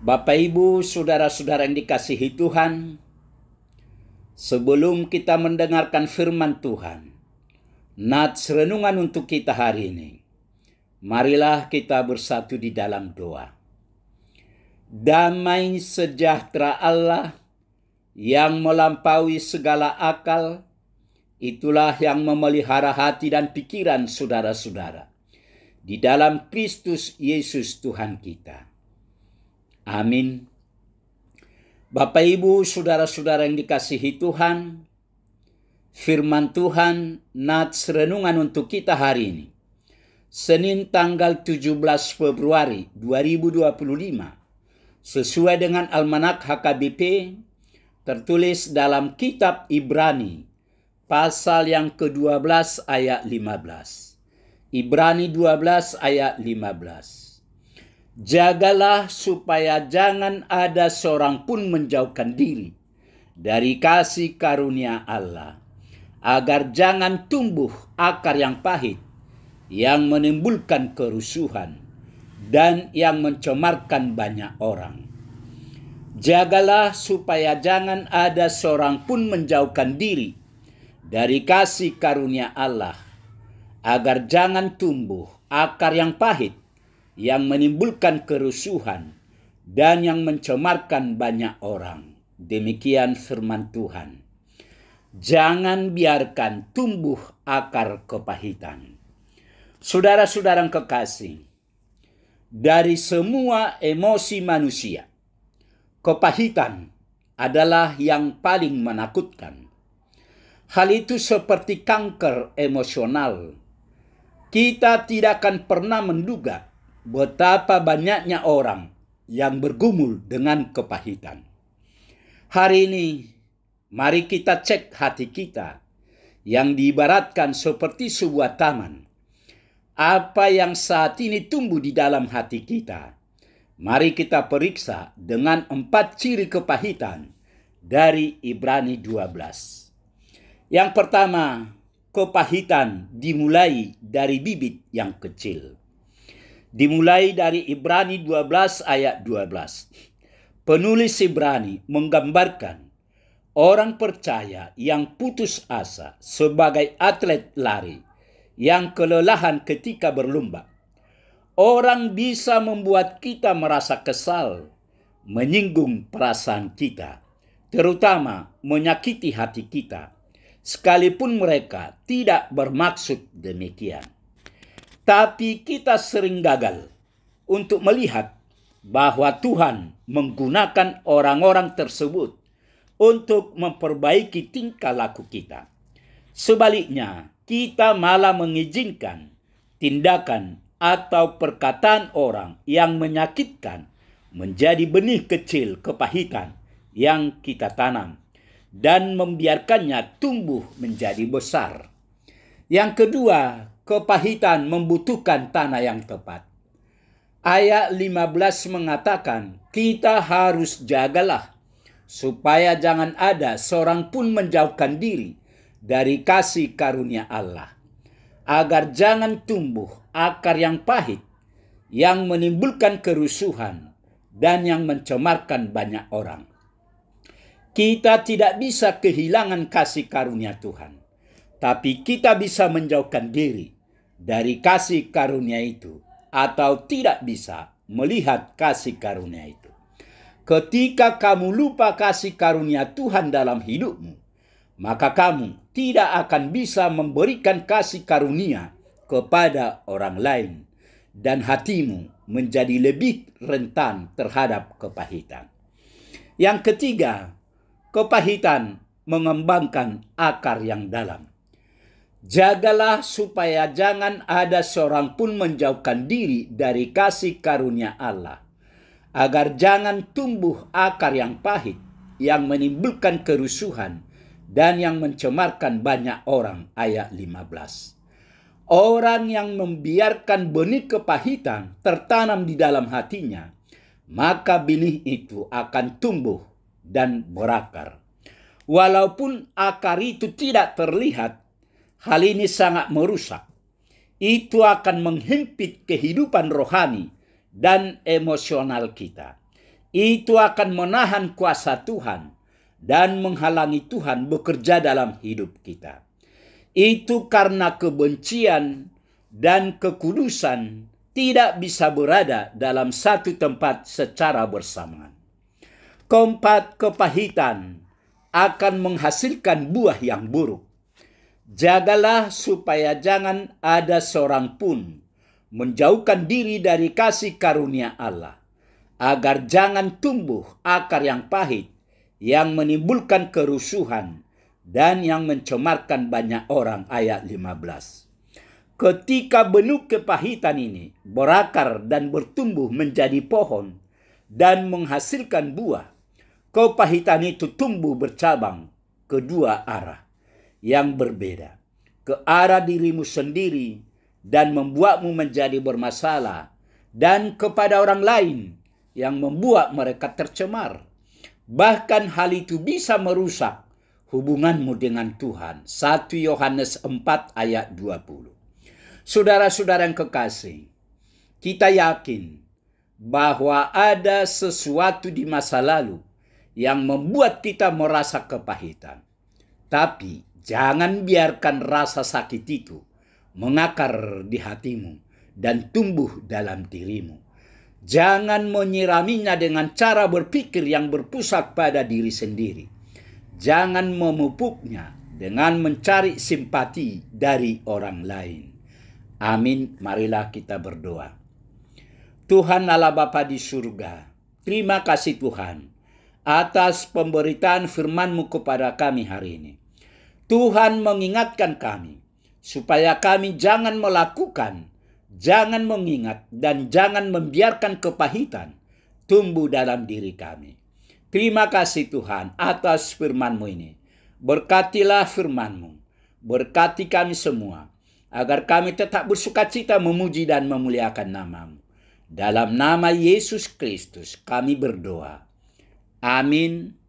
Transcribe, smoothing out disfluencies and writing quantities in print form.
Bapak, Ibu, saudara-saudara yang dikasihi Tuhan, sebelum kita mendengarkan firman Tuhan, nats renungan untuk kita hari ini, marilah kita bersatu di dalam doa. Damai sejahtera Allah yang melampaui segala akal, itulah yang memelihara hati dan pikiran saudara-saudara di dalam Kristus Yesus Tuhan kita. Amin. Bapak, Ibu, saudara-saudara yang dikasihi Tuhan, firman Tuhan nats renungan untuk kita hari ini, Senin tanggal 17 Februari 2025, sesuai dengan Almanak HKBP, tertulis dalam kitab Ibrani, pasal yang ke-12 ayat 15. Ibrani 12 ayat 15. Jagalah supaya jangan ada seorang pun menjauhkan diri dari kasih karunia Allah, agar jangan tumbuh akar yang pahit, yang menimbulkan kerusuhan, dan yang mencemarkan banyak orang. Jagalah supaya jangan ada seorang pun menjauhkan diri dari kasih karunia Allah, agar jangan tumbuh akar yang pahit, yang menimbulkan kerusuhan, dan yang mencemarkan banyak orang. Demikian firman Tuhan. Jangan biarkan tumbuh akar kepahitan. Saudara-saudara yang kekasih, dari semua emosi manusia, kepahitan adalah yang paling menakutkan. Hal itu seperti kanker emosional. Kita tidak akan pernah menduga betapa banyaknya orang yang bergumul dengan kepahitan. Hari ini, mari kita cek hati kita yang diibaratkan seperti sebuah taman. Apa yang saat ini tumbuh di dalam hati kita? Mari kita periksa dengan 4 ciri kepahitan dari Ibrani 12. Yang pertama, kepahitan dimulai dari bibit yang kecil. Dimulai dari Ibrani 12 ayat 12. Penulis Ibrani menggambarkan orang percaya yang putus asa sebagai atlet lari yang kelelahan ketika berlomba. Orang bisa membuat kita merasa kesal, menyinggung perasaan kita, terutama menyakiti hati kita, sekalipun mereka tidak bermaksud demikian. Tapi kita sering gagal untuk melihat bahwa Tuhan menggunakan orang-orang tersebut untuk memperbaiki tingkah laku kita. Sebaliknya, kita malah mengizinkan tindakan atau perkataan orang yang menyakitkan menjadi benih kecil kepahitan yang kita tanam dan membiarkannya tumbuh menjadi besar. Yang kedua, kepahitan membutuhkan tanah yang tepat. Ayat 15 mengatakan, kita harus jagalah supaya jangan ada seorang pun menjauhkan diri dari kasih karunia Allah, agar jangan tumbuh akar yang pahit, yang menimbulkan kerusuhan, dan yang mencemarkan banyak orang. Kita tidak bisa kehilangan kasih karunia Tuhan, tapi kita bisa menjauhkan diri dari kasih karunia itu, atau tidak bisa melihat kasih karunia itu. Ketika kamu lupa kasih karunia Tuhan dalam hidupmu, maka kamu tidak akan bisa memberikan kasih karunia kepada orang lain, dan hatimu menjadi lebih rentan terhadap kepahitan. Yang ketiga, kepahitan mengembangkan akar yang dalam. Jagalah supaya jangan ada seorang pun menjauhkan diri dari kasih karunia Allah, agar jangan tumbuh akar yang pahit, yang menimbulkan kerusuhan, dan yang mencemarkan banyak orang. Ayat 15. Orang yang membiarkan benih kepahitan tertanam di dalam hatinya, maka benih itu akan tumbuh dan berakar. Walaupun akar itu tidak terlihat, hal ini sangat merusak. Itu akan menghimpit kehidupan rohani dan emosional kita. itu akan menahan kuasa Tuhan dan menghalangi Tuhan bekerja dalam hidup kita. Itu karena kebencian dan kekudusan tidak bisa berada dalam satu tempat secara bersamaan. Keempat, kepahitan akan menghasilkan buah yang buruk. Jagalah supaya jangan ada seorang pun menjauhkan diri dari kasih karunia Allah, agar jangan tumbuh akar yang pahit yang menimbulkan kerusuhan dan yang mencemarkan banyak orang. Ayat 15. Ketika benih kepahitan ini berakar dan bertumbuh menjadi pohon dan menghasilkan buah, kepahitan itu tumbuh bercabang ke dua arah yang berbeda, ke arah dirimu sendiri dan membuatmu menjadi bermasalah, dan kepada orang lain yang membuat mereka tercemar. Bahkan hal itu bisa merusak hubunganmu dengan Tuhan. 1 Yohanes 4 ayat 20. Saudara-saudara yang kekasih, kita yakin bahwa ada sesuatu di masa lalu yang membuat kita merasa kepahitan. Tapi jangan biarkan rasa sakit itu mengakar di hatimu dan tumbuh dalam dirimu. Jangan menyiraminya dengan cara berpikir yang berpusat pada diri sendiri. Jangan memupuknya dengan mencari simpati dari orang lain. Amin. Marilah kita berdoa. Tuhan Allah Bapa di surga, terima kasih Tuhan atas pemberitaan firman-Mu kepada kami hari ini. Tuhan mengingatkan kami supaya kami jangan melakukan, jangan mengingat, dan jangan membiarkan kepahitan tumbuh dalam diri kami. Terima kasih Tuhan atas firman-Mu ini. Berkatilah firman-Mu, berkati kami semua, agar kami tetap bersukacita memuji dan memuliakan nama-Mu. Dalam nama Yesus Kristus kami berdoa. Amin.